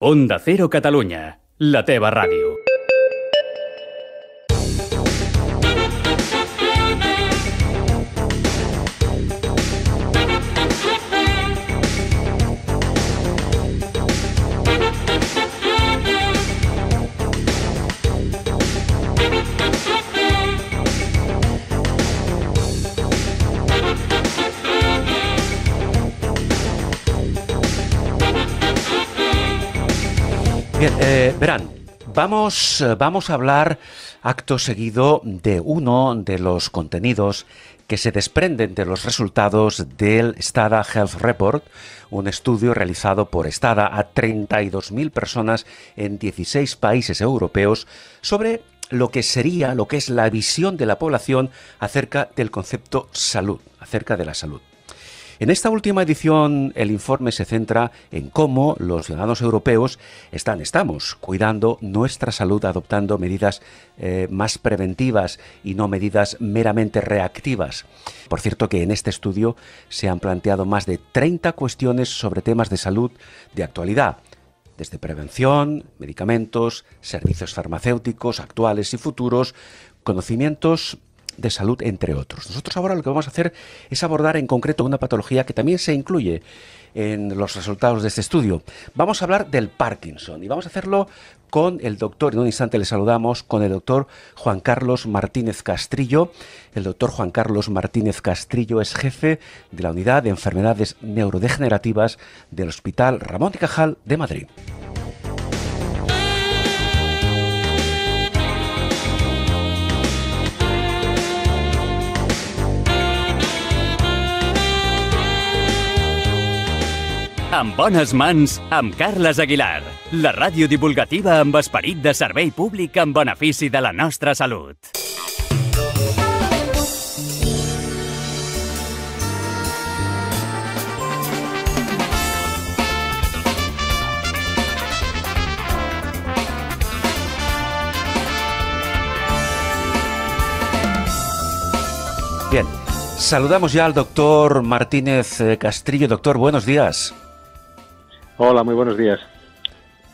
Onda Cero Catalunya, la teva ràdio. Bien, verán, vamos a hablar acto seguido de uno de los contenidos que se desprenden de los resultados del STADA Health Report, un estudio realizado por STADA a 32.000 personas en 16 países europeos sobre lo que es la visión de la población acerca del concepto salud, acerca de la salud. En esta última edición, el informe se centra en cómo los ciudadanos europeos estamos cuidando nuestra salud, adoptando medidas más preventivas y no medidas meramente reactivas. Por cierto, que en este estudio se han planteado más de 30 cuestiones sobre temas de salud de actualidad, desde prevención, medicamentos, servicios farmacéuticos actuales y futuros, conocimientos de salud, entre otros. Nosotros ahora lo que vamos a hacer es abordar en concreto una patología que también se incluye en los resultados de este estudio. Vamos a hablar del Parkinson y vamos a hacerlo con el doctor, en un instante le saludamos, con el doctor Juan Carlos Martínez Castrillo. El doctor Juan Carlos Martínez Castrillo es jefe de la Unidad de Enfermedades Neurodegenerativas del Hospital Ramón y Cajal de Madrid. En bones mans, amb Carles Aguilar, la ràdio divulgativa amb esperit de servei públic en benefici de la nostra salut. Bien, saludamos ya al doctor Martínez Castrillo. Doctor, buenos días. Hola, muy buenos días.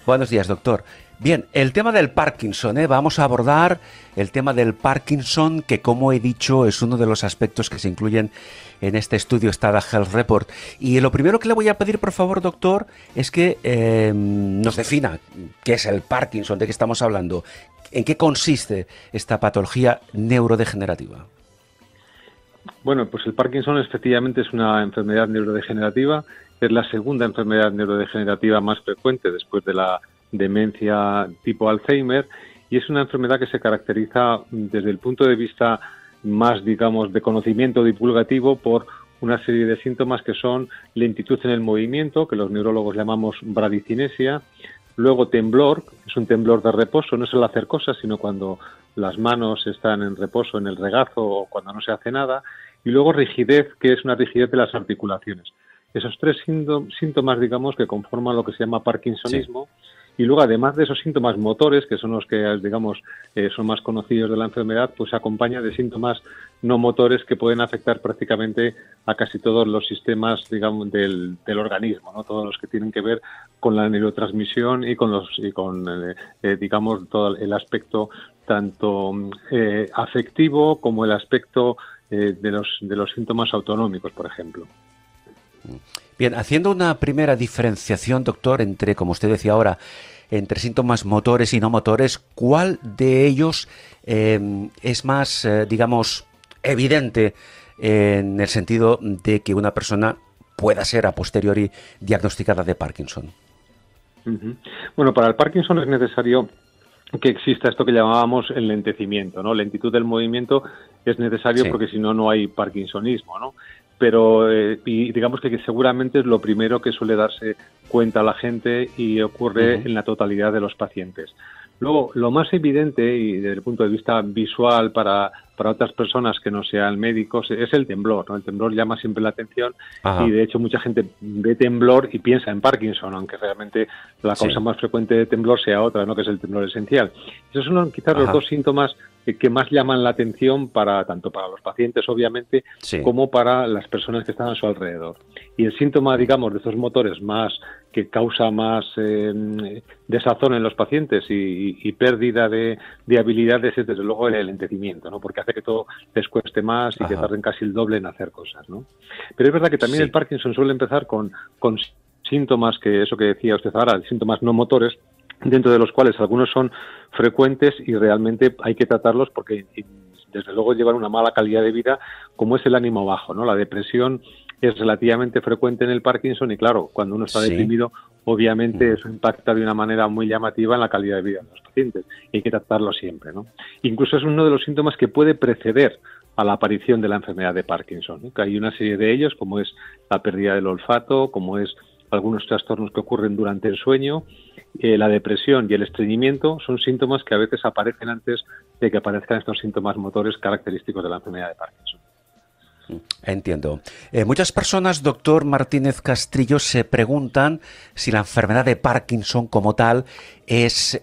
Buenos días, doctor. Bien, el tema del Parkinson, vamos a abordar el tema del Parkinson, que como he dicho es uno de los aspectos que se incluyen en este estudio STADA Health Report. Y lo primero que le voy a pedir, por favor, doctor, es que nos defina qué es el Parkinson, de qué estamos hablando, en qué consiste esta patología neurodegenerativa. Bueno, pues el Parkinson efectivamente es una enfermedad neurodegenerativa. Es la segunda enfermedad neurodegenerativa más frecuente después de la demencia tipo Alzheimer y es una enfermedad que se caracteriza desde el punto de vista más, digamos, de conocimiento divulgativo por una serie de síntomas que son lentitud en el movimiento, que los neurólogos llamamos bradicinesia, luego temblor, es un temblor de reposo, no es el hacer cosas, sino cuando las manos están en reposo en el regazo o cuando no se hace nada, y luego rigidez, que es una rigidez de las articulaciones. Esos tres síntomas, digamos, que conforman lo que se llama parkinsonismo, sí. Y luego, además de esos síntomas motores, que son los que, digamos, son más conocidos de la enfermedad, pues se acompaña de síntomas no motores que pueden afectar prácticamente a casi todos los sistemas, digamos, del organismo, ¿no? Todos los que tienen que ver con la neurotransmisión y con digamos, todo el aspecto tanto afectivo como el aspecto de los síntomas autonómicos, por ejemplo. Bien, haciendo una primera diferenciación, doctor, entre, como usted decía ahora, entre síntomas motores y no motores, ¿cuál de ellos es más, digamos, evidente en el sentido de que una persona pueda ser a posteriori diagnosticada de Parkinson? Uh-huh. Bueno, para el Parkinson es necesario que exista esto que llamábamos el lentecimiento, ¿no? Lentitud del movimiento es necesario, sí, porque si no, no hay parkinsonismo, ¿no? Pero y digamos que seguramente es lo primero que suele darse cuenta a la gente y ocurre en la totalidad de los pacientes. Luego, lo más evidente, y desde el punto de vista visual para otras personas que no sean médicos, es el temblor, ¿no? El temblor llama siempre la atención. Ajá. Y de hecho mucha gente ve temblor y piensa en Parkinson, aunque realmente la causa más frecuente de temblor sea otra, ¿no? Que es el temblor esencial. Esos son quizás los dos síntomas que más llaman la atención tanto para los pacientes, obviamente, como para las personas que están a su alrededor. Y el síntoma, digamos, de estos motores que causa más desazón en los pacientes y pérdida de habilidades es, desde luego, el enlentecimiento, ¿no? Porque hace que todo les cueste más y que tarden casi el doble en hacer cosas, ¿no? Pero es verdad que también el Parkinson suele empezar con síntomas, que eso que decía usted ahora, síntomas no motores, dentro de los cuales algunos son frecuentes y realmente hay que tratarlos porque desde luego llevan una mala calidad de vida, como es el ánimo bajo, ¿no? La depresión es relativamente frecuente en el Parkinson y claro, cuando uno está deprimido, obviamente eso impacta de una manera muy llamativa en la calidad de vida de los pacientes y hay que tratarlo siempre, ¿no? Incluso es uno de los síntomas que puede preceder a la aparición de la enfermedad de Parkinson, ¿no? Que hay una serie de ellos, como es la pérdida del olfato, como es algunos trastornos que ocurren durante el sueño, la depresión y el estreñimiento son síntomas que a veces aparecen antes de que aparezcan estos síntomas motores característicos de la enfermedad de Parkinson. Entiendo. Muchas personas, doctor Martínez Castrillo, se preguntan si la enfermedad de Parkinson como tal es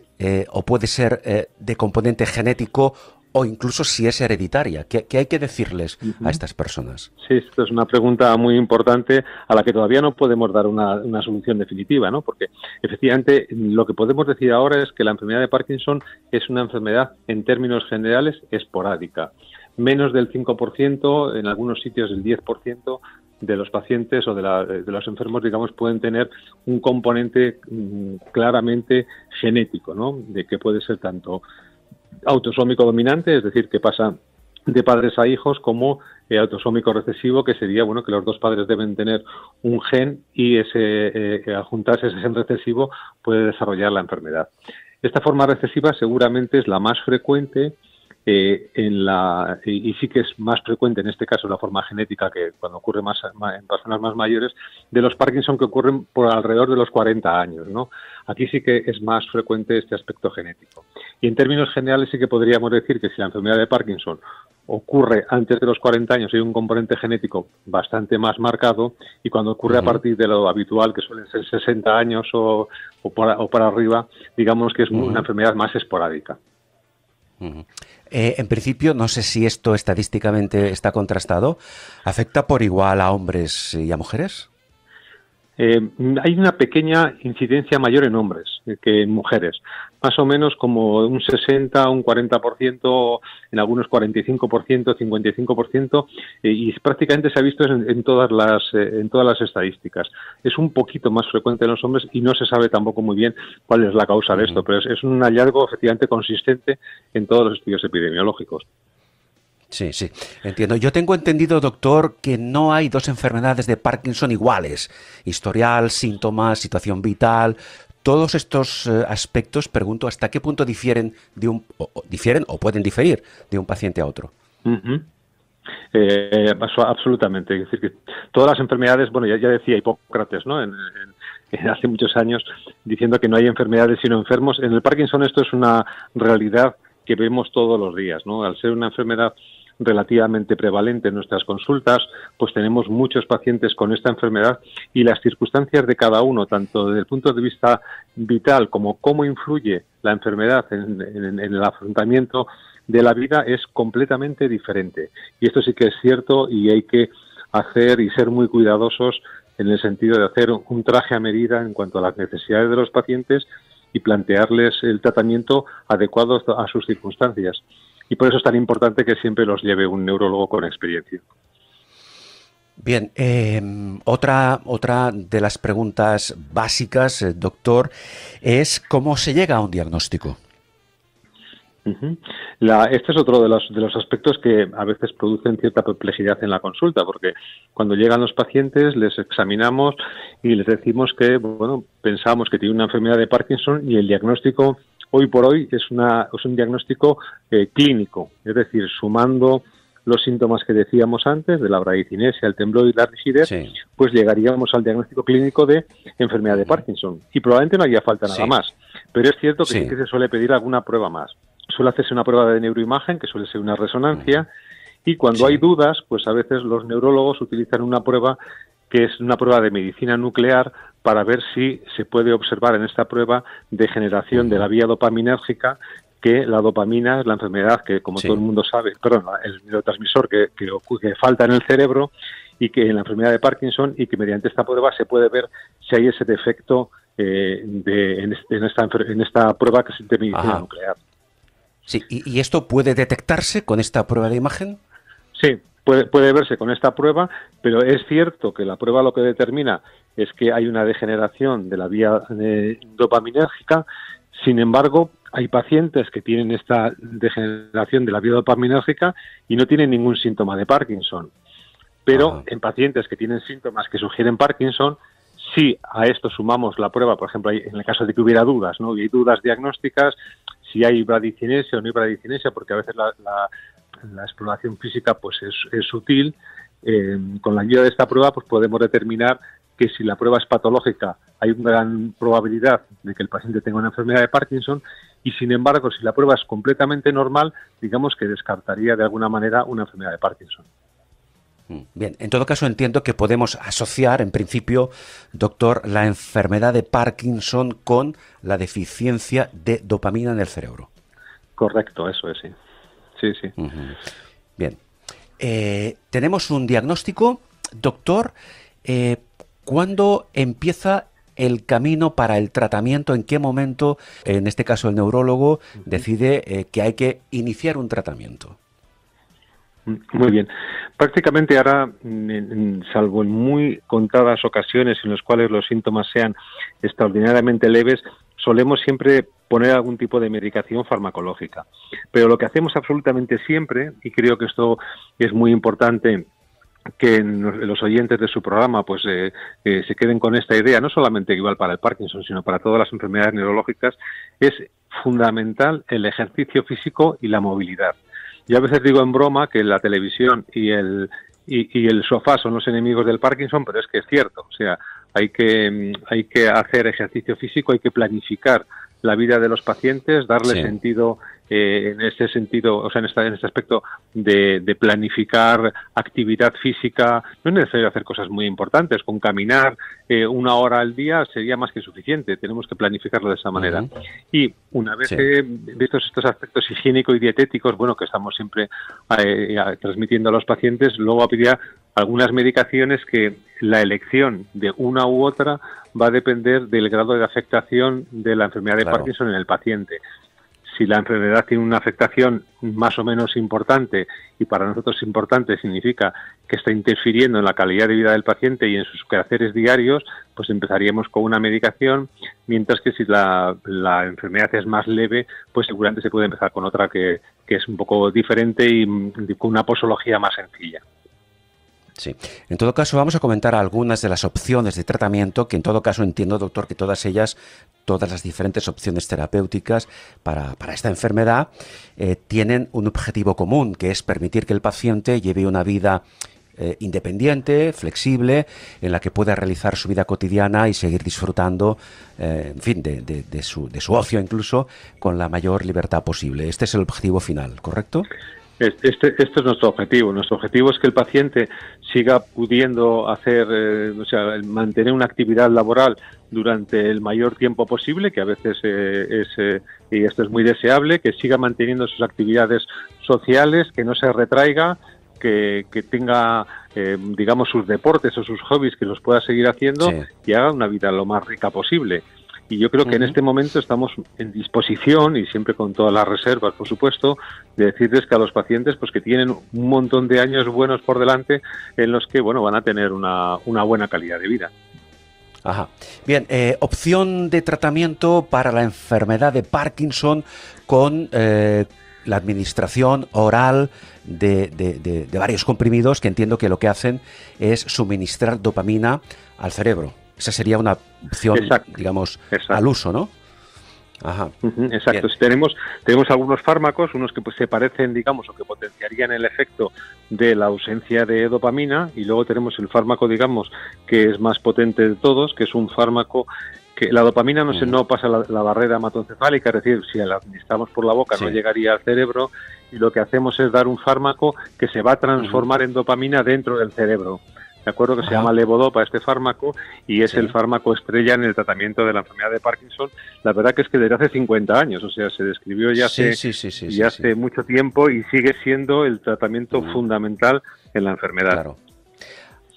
o puede ser de componente genético o incluso si es hereditaria. ¿Qué hay que decirles a estas personas? Sí, esto es una pregunta muy importante a la que todavía no podemos dar una solución definitiva, ¿no? Porque efectivamente lo que podemos decir ahora es que la enfermedad de Parkinson es una enfermedad en términos generales esporádica. Menos del 5%, en algunos sitios el 10% de los pacientes o de los enfermos, digamos, pueden tener un componente claramente genético, ¿no? De que puede ser tanto autosómico dominante, es decir, que pasa de padres a hijos, como autosómico recesivo, que sería, bueno, que los dos padres deben tener un gen y al juntarse ese gen recesivo puede desarrollar la enfermedad. Esta forma recesiva seguramente es la más frecuente y sí que es más frecuente en este caso la forma genética, que cuando ocurre más en personas más mayores, de los Parkinson que ocurren por alrededor de los 40 años, ¿no? Aquí sí que es más frecuente este aspecto genético. Y en términos generales sí que podríamos decir que si la enfermedad de Parkinson ocurre antes de los 40 años hay un componente genético bastante más marcado, y cuando ocurre a partir de lo habitual, que suelen ser 60 años o para arriba, digamos que es una enfermedad más esporádica. En principio, no sé si esto estadísticamente está contrastado, ¿afecta por igual a hombres y a mujeres? Hay una pequeña incidencia mayor en hombres que en mujeres, más o menos como un 60, un 40%, en algunos 45%, 55%, y prácticamente se ha visto en todas las estadísticas. Es un poquito más frecuente en los hombres y no se sabe tampoco muy bien cuál es la causa de esto, pero es un hallazgo efectivamente consistente en todos los estudios epidemiológicos. Sí, sí, entiendo. Yo tengo entendido, doctor, que no hay dos enfermedades de Parkinson iguales. Historial, síntomas, situación vital, todos estos aspectos, pregunto, ¿hasta qué punto difieren o pueden diferir de un paciente a otro? Absolutamente. Es decir, que todas las enfermedades, bueno, ya decía Hipócrates, ¿no? Hace muchos años, diciendo que no hay enfermedades sino enfermos. En el Parkinson esto es una realidad que vemos todos los días, ¿no? Al ser una enfermedad relativamente prevalente en nuestras consultas, pues tenemos muchos pacientes con esta enfermedad, y las circunstancias de cada uno, tanto desde el punto de vista vital como cómo influye la enfermedad en el afrontamiento de la vida, es completamente diferente. Y esto sí que es cierto, y hay que hacer y ser muy cuidadosos en el sentido de hacer un traje a medida en cuanto a las necesidades de los pacientes y plantearles el tratamiento adecuado a sus circunstancias. Y por eso es tan importante que siempre los lleve un neurólogo con experiencia. Bien, otra de las preguntas básicas, doctor, es ¿cómo se llega a un diagnóstico? Este es otro de los aspectos que a veces producen cierta perplejidad en la consulta, porque cuando llegan los pacientes les examinamos y les decimos que, bueno, pensamos que tiene una enfermedad de Parkinson, y el diagnóstico hoy por hoy es un diagnóstico clínico, es decir, sumando los síntomas que decíamos antes, de la bradicinesia, el temblor y la rigidez, pues llegaríamos al diagnóstico clínico de enfermedad de Parkinson. Y probablemente no haría falta nada más. Pero es cierto que Sí. sí que se suele pedir alguna prueba más. Suele hacerse una prueba de neuroimagen, que suele ser una resonancia, y cuando Sí. hay dudas, pues a veces los neurólogos utilizan una prueba que es una prueba de medicina nuclear para ver si se puede observar en esta prueba degeneración de la vía dopaminérgica, que la dopamina es la enfermedad que, como Sí. todo el mundo sabe, el neurotransmisor que falta en el cerebro, y que en la enfermedad de Parkinson, y que mediante esta prueba se puede ver si hay ese defecto en esta prueba que es de medicina nuclear. Sí, ¿y esto puede detectarse con esta prueba de imagen? Sí, puede verse con esta prueba, pero es cierto que la prueba lo que determina es que hay una degeneración de la vía dopaminérgica. Sin embargo, hay pacientes que tienen esta degeneración de la vía dopaminérgica y no tienen ningún síntoma de Parkinson. Pero en pacientes que tienen síntomas que sugieren Parkinson, si a esto sumamos la prueba, por ejemplo, en el caso de que hubiera dudas, ¿no? Y hay dudas diagnósticas, si hay bradicinesia o no hay bradicinesia, porque a veces la exploración física pues es sutil. Con la ayuda de esta prueba pues podemos determinar que si la prueba es patológica hay una gran probabilidad de que el paciente tenga una enfermedad de Parkinson, y sin embargo si la prueba es completamente normal, digamos que descartaría de alguna manera una enfermedad de Parkinson. Bien, en todo caso entiendo que podemos asociar, en principio, doctor, la enfermedad de Parkinson con la deficiencia de dopamina en el cerebro. Correcto, eso es, sí. Sí, sí. Bien. Tenemos un diagnóstico, doctor. ¿Cuándo empieza el camino para el tratamiento? ¿En qué momento, en este caso el neurólogo, decide que hay que iniciar un tratamiento? Muy bien. Prácticamente ahora, salvo en muy contadas ocasiones en las cuales los síntomas sean extraordinariamente leves, solemos siempre poner algún tipo de medicación farmacológica. Pero lo que hacemos absolutamente siempre, y creo que esto es muy importante que los oyentes de su programa pues se queden con esta idea, no solamente igual para el Parkinson, sino para todas las enfermedades neurológicas, es fundamental el ejercicio físico y la movilidad. Yo a veces digo en broma que la televisión y el sofá son los enemigos del Parkinson, pero es que es cierto. O sea, hay que hacer ejercicio físico, hay que planificar la vida de los pacientes, darle sentido en este sentido, o sea, en este aspecto de planificar actividad física. No es necesario hacer cosas muy importantes, con caminar 1 hora al día sería más que suficiente. Tenemos que planificarlo de esa manera. Y una vez vistos estos aspectos higiénicos y dietéticos, bueno, que estamos siempre transmitiendo a los pacientes, luego habría algunas medicaciones que la elección de una u otra va a depender del grado de afectación de la enfermedad de Parkinson en el paciente. Si la enfermedad tiene una afectación más o menos importante, y para nosotros importante significa que está interfiriendo en la calidad de vida del paciente y en sus quehaceres diarios, pues empezaríamos con una medicación, mientras que si la enfermedad es más leve, pues seguramente se puede empezar con otra que es un poco diferente y con una posología más sencilla. Sí. En todo caso, vamos a comentar algunas de las opciones de tratamiento, que en todo caso entiendo, doctor, que todas las diferentes opciones terapéuticas para esta enfermedad tienen un objetivo común, que es permitir que el paciente lleve una vida independiente, flexible, en la que pueda realizar su vida cotidiana y seguir disfrutando, en fin, de su ocio incluso, con la mayor libertad posible. Este es el objetivo final, ¿correcto? Este es nuestro objetivo. Nuestro objetivo es que el paciente siga pudiendo hacer, mantener una actividad laboral durante el mayor tiempo posible, que a veces y esto es muy deseable, que siga manteniendo sus actividades sociales, que no se retraiga, que tenga, digamos, sus deportes o sus hobbies, que los pueda seguir haciendo y haga una vida lo más rica posible. Y yo creo que en este momento estamos en disposición, y siempre con todas las reservas, por supuesto, de decirles que a los pacientes pues que tienen un montón de años buenos por delante en los que van a tener una buena calidad de vida. Ajá. Bien, opción de tratamiento para la enfermedad de Parkinson con la administración oral de varios comprimidos que entiendo que lo que hacen es suministrar dopamina al cerebro. Esa sería una opción, digamos, al uso, ¿no? Ajá. Exacto. Si tenemos algunos fármacos, unos que pues se parecen, digamos, o que potenciarían el efecto de la ausencia de dopamina, y luego tenemos el fármaco, digamos, que es más potente de todos, que es un fármaco que la dopamina no pasa la barrera hematoencefálica, es decir, si la administramos por la boca no llegaría al cerebro, y lo que hacemos es dar un fármaco que se va a transformar en dopamina dentro del cerebro. De acuerdo, que se llama levodopa este fármaco, y es el fármaco estrella en el tratamiento de la enfermedad de Parkinson. La verdad que es que desde hace 50 años, o sea, se describió ya hace mucho tiempo, y sigue siendo el tratamiento fundamental en la enfermedad. Claro.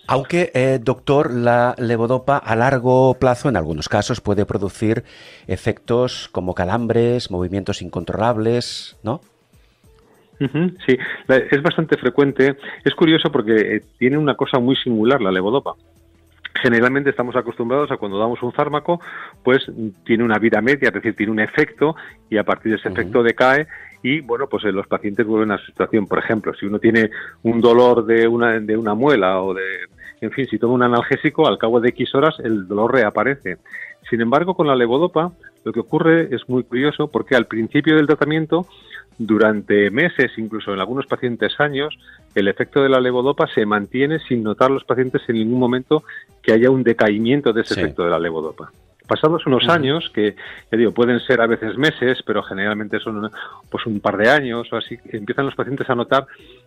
Aunque, doctor, la levodopa a largo plazo, en algunos casos, puede producir efectos como calambres, movimientos incontrolables, ¿no? Sí, es bastante frecuente. Es curioso porque tiene una cosa muy singular la levodopa. Generalmente estamos acostumbrados a cuando damos un fármaco, pues tiene una vida media, es decir, tiene un efecto, y a partir de ese efecto decae, y bueno, pues los pacientes vuelven a su situación. Por ejemplo, si uno tiene un dolor de una muela, o en fin, si toma un analgésico, al cabo de X horas el dolor reaparece. Sin embargo, con la levodopa lo que ocurre es muy curioso, porque al principio del tratamiento, durante meses, incluso en algunos pacientes años, el efecto de la levodopa se mantiene sin notar los pacientes en ningún momento que haya un decaimiento de ese efecto de la levodopa. Pasados unos años, que ya digo, pueden ser a veces meses, pero generalmente son pues un par de años o así, empiezan los pacientes a notar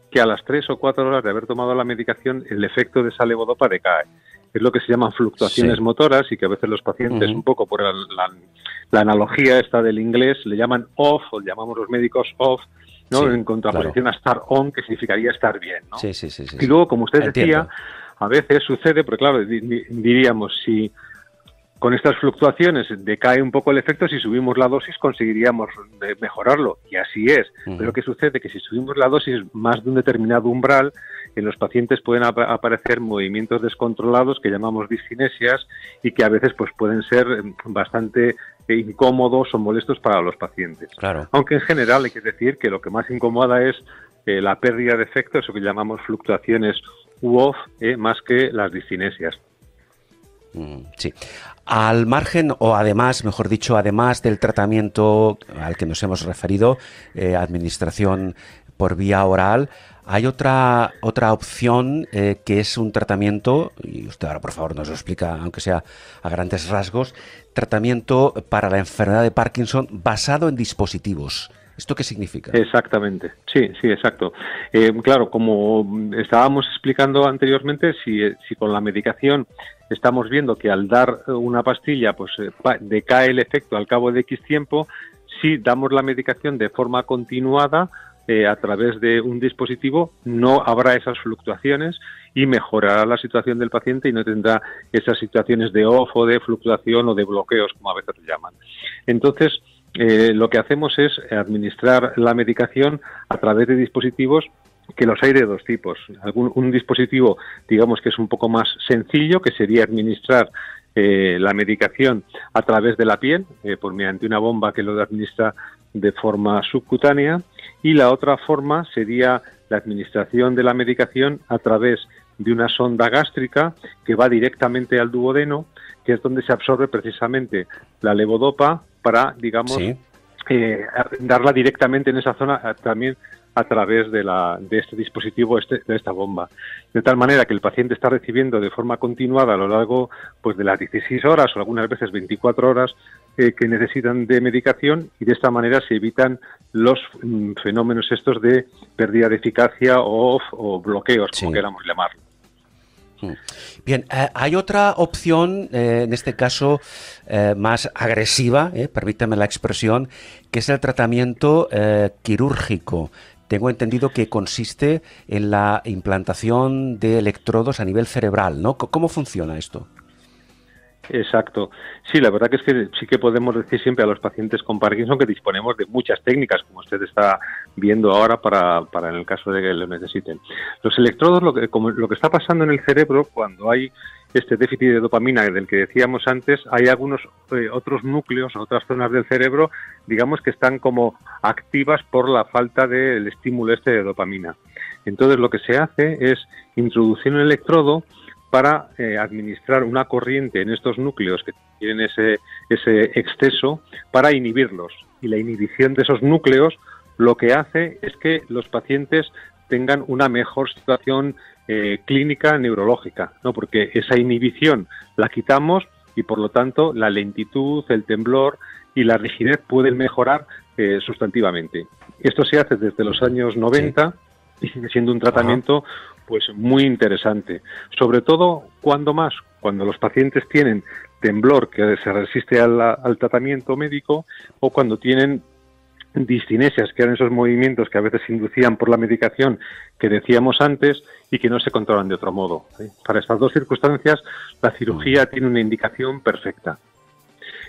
que a las 3 o 4 horas de haber tomado la medicación, el efecto de esa levodopa decae. Es lo que se llaman fluctuaciones motoras, y que a veces los pacientes, un poco por la analogía esta del inglés, le llaman off, o llamamos los médicos off, ¿no? En contraposición a estar on, que significaría estar bien, ¿no? Y luego, como usted decía, a veces sucede, porque claro, diríamos, si con estas fluctuaciones decae un poco el efecto, si subimos la dosis conseguiríamos mejorarlo, y así es. Pero ¿qué sucede? Que si subimos la dosis más de un determinado umbral, en los pacientes pueden aparecer movimientos descontrolados que llamamos discinesias, y que a veces pues pueden ser bastante incómodos o molestos para los pacientes. Claro. Aunque en general hay que decir que lo que más incomoda es la pérdida de efecto, eso que llamamos fluctuaciones U-off, más que las discinesias. Sí. Al margen, o además, mejor dicho, además del tratamiento al que nos hemos referido, administración por vía oral, hay otra opción que es un tratamiento, y usted ahora por favor nos lo explica, aunque sea a grandes rasgos, tratamiento para la enfermedad de Parkinson basado en dispositivos. ¿Esto qué significa? Exactamente, sí, exacto. Claro, como estábamos explicando anteriormente, si con la medicación estamos viendo que al dar una pastilla pues decae el efecto al cabo de X tiempo, si damos la medicación de forma continuada a través de un dispositivo, no habrá esas fluctuaciones y mejorará la situación del paciente, y no tendrá esas situaciones de off o de fluctuación o de bloqueos, como a veces se llaman. Entonces, lo que hacemos es administrar la medicación a través de dispositivos, que los hay de dos tipos. Un dispositivo, digamos, que es un poco más sencillo, que sería administrar la medicación a través de la piel, por mediante una bomba que lo administra de forma subcutánea, y la otra forma sería la administración de la medicación a través de una sonda gástrica que va directamente al duodeno, que es donde se absorbe precisamente la levodopa para, digamos, darla directamente en esa zona también a través de este dispositivo, de esta bomba. De tal manera que el paciente está recibiendo de forma continuada a lo largo pues de las 16 horas o algunas veces 24 horas que necesitan de medicación, y de esta manera se evitan los fenómenos estos de pérdida de eficacia o bloqueos, como queramos llamarlo. Bien, hay otra opción, en este caso más agresiva, permítame la expresión, que es el tratamiento quirúrgico. Tengo entendido que consiste en la implantación de electrodos a nivel cerebral, ¿no? ¿Cómo funciona esto? Exacto. Sí, la verdad que es que sí que podemos decir siempre a los pacientes con Parkinson que disponemos de muchas técnicas, como usted está viendo ahora, para en el caso de que lo necesiten. Los electrodos, lo que está pasando en el cerebro cuando hay este déficit de dopamina del que decíamos antes, hay algunos otros núcleos, otras zonas del cerebro, digamos, que están como activas por la falta del estímulo de dopamina. Entonces lo que se hace es introducir un electrodo para administrar una corriente en estos núcleos que tienen ese exceso, para inhibirlos. Y la inhibición de esos núcleos lo que hace es que los pacientes tengan una mejor situación clínica neurológica, ¿no? Porque esa inhibición la quitamos y por lo tanto la lentitud, el temblor y la rigidez pueden mejorar sustantivamente. Esto se hace desde los años 90 y sigue siendo un tratamiento pues muy interesante, sobre todo cuando los pacientes tienen temblor que se resiste al tratamiento médico, o cuando tienen discinesias, que eran esos movimientos que a veces se inducían por la medicación que decíamos antes y que no se controlan de otro modo. Para estas dos circunstancias, la cirugía tiene una indicación perfecta.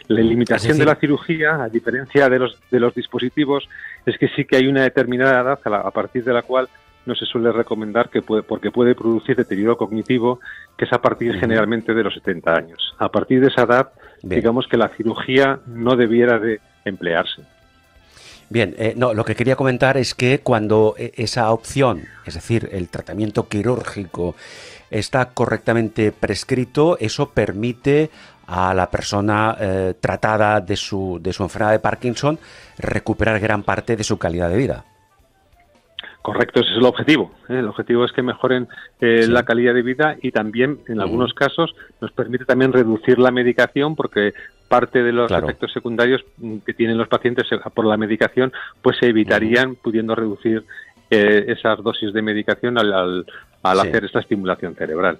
La limitación de la cirugía, a diferencia de los dispositivos, es que sí que hay una determinada edad a partir de la cual no se suele recomendar porque puede producir deterioro cognitivo, que es a partir generalmente de los 70 años. A partir de esa edad, digamos que la cirugía no debiera de emplearse. Bien, no, lo que quería comentar es que cuando esa opción, es decir, el tratamiento quirúrgico, está correctamente prescrito, eso permite a la persona tratada de su enfermedad de Parkinson recuperar gran parte de su calidad de vida. Correcto, ese es el objetivo. El objetivo es que mejoren la calidad de vida y también, en algunos casos, nos permite también reducir la medicación, porque parte de los efectos secundarios que tienen los pacientes por la medicación pues se evitarían pudiendo reducir esas dosis de medicación al hacer esta estimulación cerebral.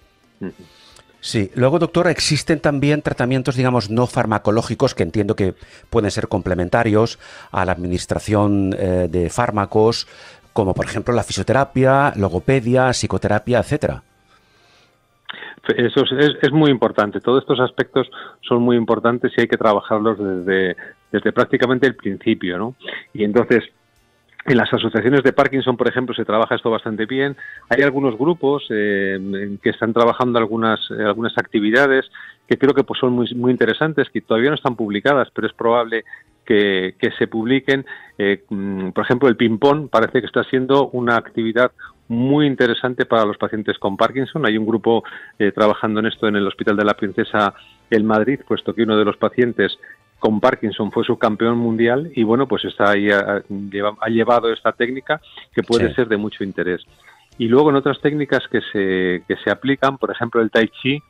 Sí, luego, doctor, existen también tratamientos, digamos, no farmacológicos, que entiendo que pueden ser complementarios a la administración de fármacos, como por ejemplo la fisioterapia, logopedia, psicoterapia, etcétera. Eso es muy importante. Todos estos aspectos son muy importantes y hay que trabajarlos desde prácticamente el principio, ¿no? Y entonces, en las asociaciones de Parkinson, por ejemplo, se trabaja esto bastante bien. Hay algunos grupos que están trabajando algunas actividades que creo que pues son muy interesantes, que todavía no están publicadas, pero es probable que se publiquen. Por ejemplo, el ping-pong parece que está siendo una actividad muy interesante para los pacientes con Parkinson. Hay un grupo trabajando en esto en el Hospital de la Princesa en Madrid, puesto que uno de los pacientes con Parkinson fue subcampeón mundial y bueno, pues está ahí, ha llevado esta técnica que puede ser de mucho interés. Y luego en otras técnicas que se aplican, por ejemplo el Tai Chi,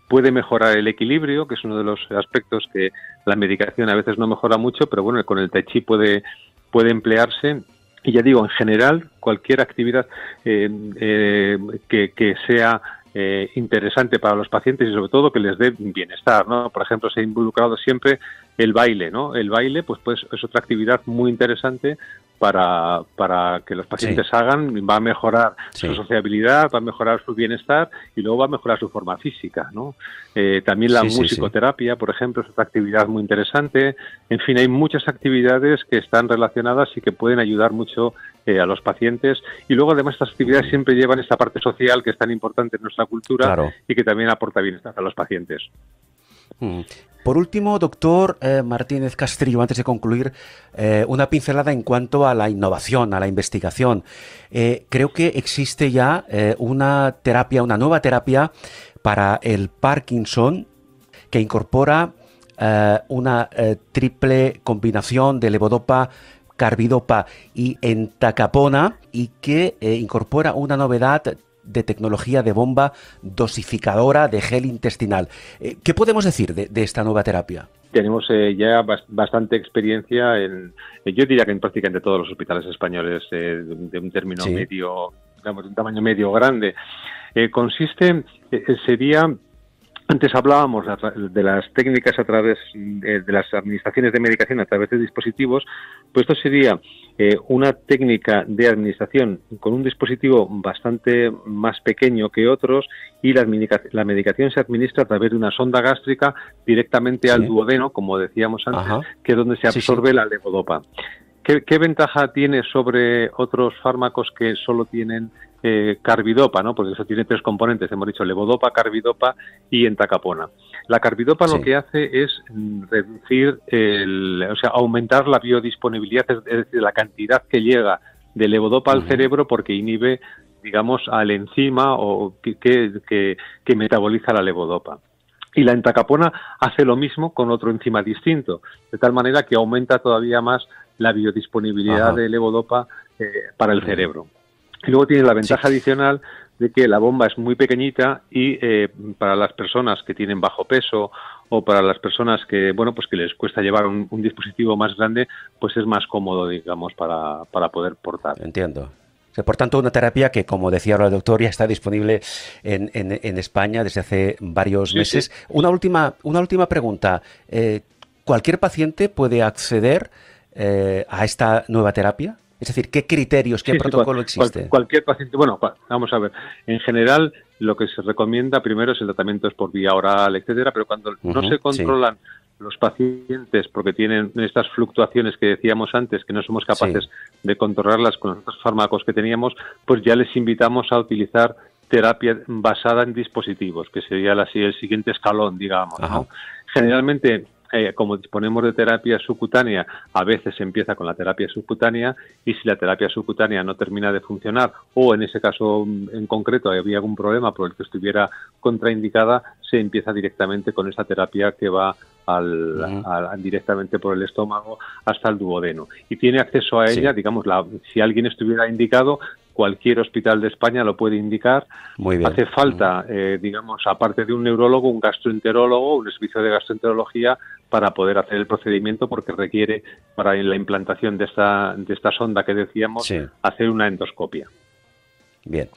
puede mejorar el equilibrio, que es uno de los aspectos que la medicación a veces no mejora mucho, pero bueno, con el Tai Chi puede emplearse. Y ya digo, en general, cualquier actividad que sea interesante para los pacientes y sobre todo que les dé bienestar, ¿no? Por ejemplo, se ha involucrado siempre el baile, ¿no? El baile pues es otra actividad muy interesante para que los pacientes hagan, va a mejorar su sociabilidad, va a mejorar su bienestar y luego va a mejorar su forma física, ¿no? También la musicoterapia, por ejemplo, es otra actividad muy interesante. En fin, hay muchas actividades que están relacionadas y que pueden ayudar mucho a los pacientes. Y luego, además, estas actividades siempre llevan esta parte social que es tan importante en nuestra cultura y que también aporta bienestar a los pacientes. Por último, doctor Martínez Castrillo, antes de concluir, una pincelada en cuanto a la innovación, a la investigación. Creo que existe ya una nueva terapia para el Parkinson que incorpora una triple combinación de levodopa, carbidopa y entacapona y que incorpora una novedad de tecnología de bomba dosificadora de gel intestinal. ¿Qué podemos decir de esta nueva terapia? Tenemos ya bastante experiencia yo diría que en prácticamente todos los hospitales españoles de un término medio, digamos, de un tamaño medio grande. Antes hablábamos de las técnicas a través de las administraciones de medicación a través de dispositivos, pues esto sería una técnica de administración con un dispositivo bastante más pequeño que otros y la medicación se administra a través de una sonda gástrica directamente al duodeno, como decíamos antes, que es donde se absorbe la levodopa. ¿Qué ventaja tiene sobre otros fármacos que solo tienen carbidopa, ¿no? Porque eso tiene tres componentes, hemos dicho levodopa, carbidopa y entacapona. La carbidopa lo que hace es reducir, aumentar la biodisponibilidad, es decir, la cantidad que llega de levodopa al cerebro porque inhibe, digamos, al enzima o que metaboliza la levodopa. Y la entacapona hace lo mismo con otro enzima distinto, de tal manera que aumenta todavía más la biodisponibilidad de levodopa para el cerebro. Y luego tiene la ventaja adicional de que la bomba es muy pequeñita y para las personas que tienen bajo peso o para las personas que, bueno, pues que les cuesta llevar un dispositivo más grande, pues es más cómodo, digamos, para poder portar. Entiendo. Por tanto, una terapia que, como decía ahora el doctor, ya está disponible en España desde hace varios meses. Sí. Una última pregunta. ¿Cualquier paciente puede acceder a esta nueva terapia? Es decir, ¿qué criterios, qué protocolo existe? Cualquier paciente, bueno, vamos a ver. En general, lo que se recomienda primero es el tratamiento es por vía oral, etcétera, pero cuando no se controlan los pacientes porque tienen estas fluctuaciones que decíamos antes, que no somos capaces de controlarlas con los otros fármacos que teníamos, pues ya les invitamos a utilizar terapia basada en dispositivos, que sería el siguiente escalón, digamos, ¿no? Generalmente, como disponemos de terapia subcutánea, a veces se empieza con la terapia subcutánea, y si la terapia subcutánea no termina de funcionar, o en ese caso en concreto había algún problema por el que estuviera contraindicada, se empieza directamente con esa terapia que va directamente por el estómago hasta el duodeno. Y tiene acceso a ella, digamos, si alguien estuviera indicado, cualquier hospital de España lo puede indicar. Muy bien. Hace falta, digamos, aparte de un neurólogo, un gastroenterólogo, un servicio de gastroenterología para poder hacer el procedimiento, porque requiere, para la implantación de esta sonda que decíamos, hacer una endoscopia. Bien.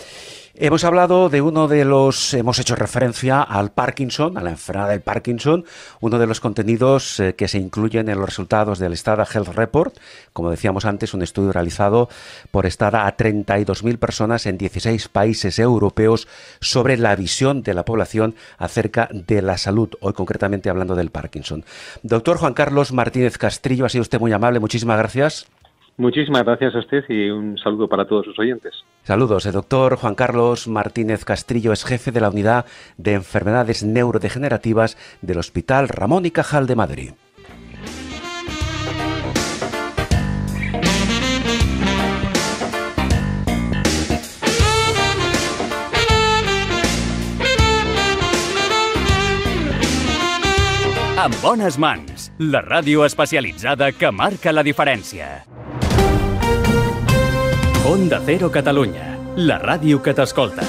Hemos hablado de hemos hecho referencia al Parkinson, a la enfermedad del Parkinson, uno de los contenidos que se incluyen en los resultados del STADA Health Report, como decíamos antes, un estudio realizado por STADA a 32.000 personas en 16 países europeos sobre la visión de la población acerca de la salud, hoy concretamente hablando del Parkinson. Doctor Juan Carlos Martínez Castrillo, ha sido usted muy amable, muchísimas gracias. Muchísimas gracias a usted y un saludo para todos sus oyentes. Saludos. El doctor Juan Carlos Martínez Castrillo es jefe de la Unidad de Enfermedades Neurodegenerativas del Hospital Ramón y Cajal de Madrid. Amb bones mans, la ràdio especialitzada que marca la diferència. Onda Cero Catalunya, la ràdio que t'escolta.